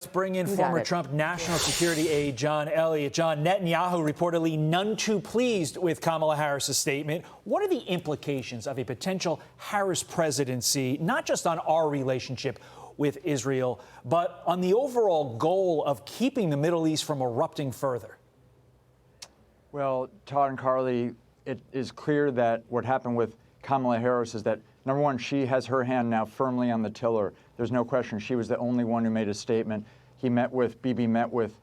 Let's bring in former Trump national security aide John Ullyot. John, Netanyahu reportedly none too pleased with Kamala Harris's statement. What are the implications of a potential Harris presidency, not just on our relationship with Israel, but on the overall goal of keeping the Middle East from erupting further? Well, Todd and Carly, it is clear that what happened with Kamala Harris is that, number one, she has her hand now firmly on the tiller. There's no question she was the only one who made a statement. Bibi met with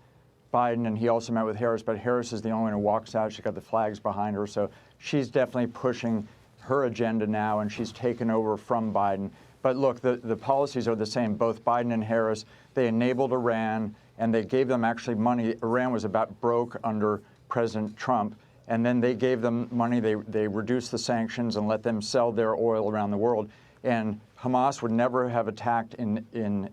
Biden, and he also met with Harris, but Harris is the only one who walks out. She's got the flags behind her, so she's definitely pushing her agenda now, and she's taken over from Biden. But look, the policies are the same. Both Biden and Harris, they enabled Iran, and they gave them actually money. Iran was about broke under President Trump. And then they gave them money. They reduced the sanctions and let them sell their oil around the world. And Hamas would never have attacked in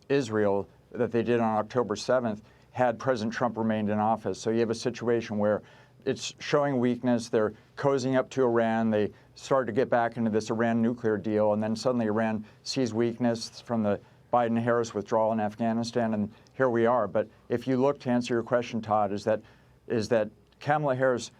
Israel that they did on October 7th had President Trump remained in office. So you have a situation where it's showing weakness. They're cozying up to Iran. They started to get back into this Iran nuclear deal. And then suddenly Iran sees weakness from the Biden-Harris withdrawal in Afghanistan. And here we are. But if you look, to answer your question, Todd, is that Kamala Harris,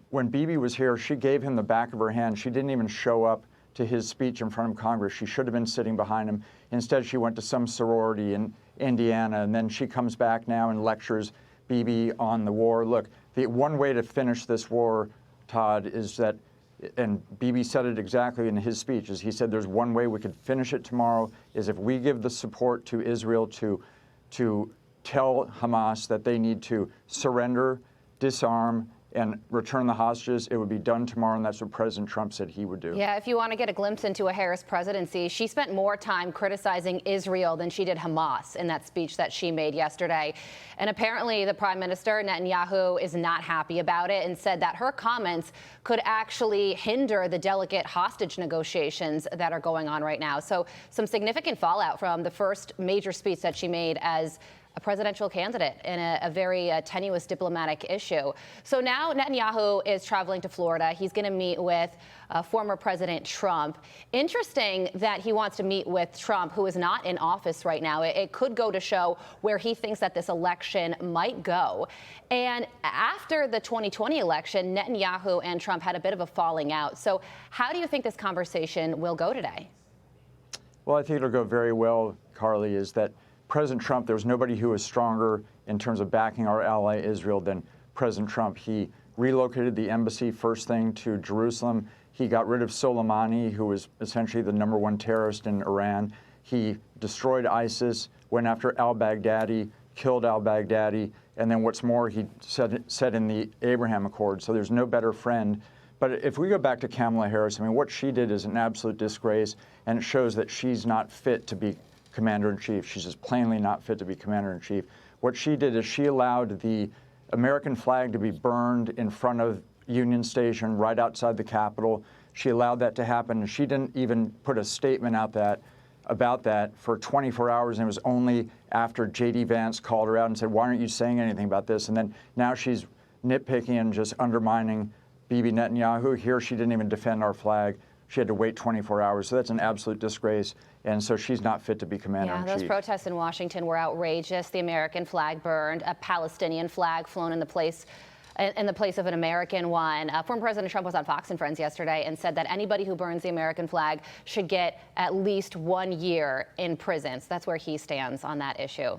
when Bibi was here, she gave him the back of her hand. She didn't even show up to his speech in front of Congress. She should have been sitting behind him. Instead, she went to some sorority in Indiana, and then she comes back now and lectures Bibi on the war. Look, the one way to finish this war, Todd, is that, and Bibi said it exactly in his speech, is he said there's one way we could finish it tomorrow, is if we give the support to Israel to tell Hamas that they need to surrender, disarm, and return the hostages. It would be done tomorrow, and that's what President Trump said he would do. Yeah, if you want to get a glimpse into a Harris presidency, she spent more time criticizing Israel than she did Hamas in that speech that she made yesterday. And apparently the Prime Minister, Netanyahu, is not happy about it and said that her comments could actually hinder the delicate hostage negotiations that are going on right now. So some significant fallout from the first major speech that she made as a presidential candidate in a very tenuous diplomatic issue. So now Netanyahu is traveling to Florida. He's going to meet with former President Trump. Interesting that he wants to meet with Trump, who is not in office right now. It could go to show where he thinks that this election might go. And after the 2020 election, Netanyahu and Trump had a bit of a falling out. So how do you think this conversation will go today? Well, I think it'll go very well, Carly, is that President Trump, there was nobody who was stronger in terms of backing our ally Israel than President Trump. He relocated the embassy first thing to Jerusalem. He got rid of Soleimani, who was essentially the #1 terrorist in Iran. He destroyed ISIS, went after al-Baghdadi, killed al-Baghdadi, and then what's more, he said in the Abraham Accord. So there's no better friend. But if we go back to Kamala Harris, I mean, what she did is an absolute disgrace, and it shows that she's not fit to be commander-in-chief. She's just plainly not fit to be commander-in-chief. What she did is she allowed the American flag to be burned in front of Union Station right outside the Capitol. She allowed that to happen. She didn't even put a statement out about that for 24 hours, and it was only after J.D. Vance called her out and said, why aren't you saying anything about this? And then now she's nitpicking and just undermining Bibi Netanyahu. Here she didn't even defend our flag. She had to wait 24 hours. So that's an absolute disgrace. And so she's not fit to be commander-in-chief. Yeah, those protests in Washington were outrageous. The American flag burned, a Palestinian flag flown in the place of an American one. Former President Trump was on Fox and Friends yesterday and said that anybody who burns the American flag should get at least 1 year in prison. So that's where he stands on that issue.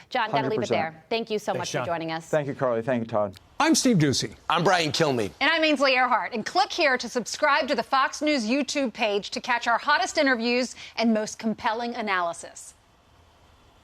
John, got to leave it there. Thank you so much for joining us. Thank you, Carly. Thank you, Todd. I'm Steve Doocy. I'm Brian Kilmeade. And I'm Ainsley Earhart. And click here to subscribe to the Fox News YouTube page to catch our hottest interviews and most compelling analysis.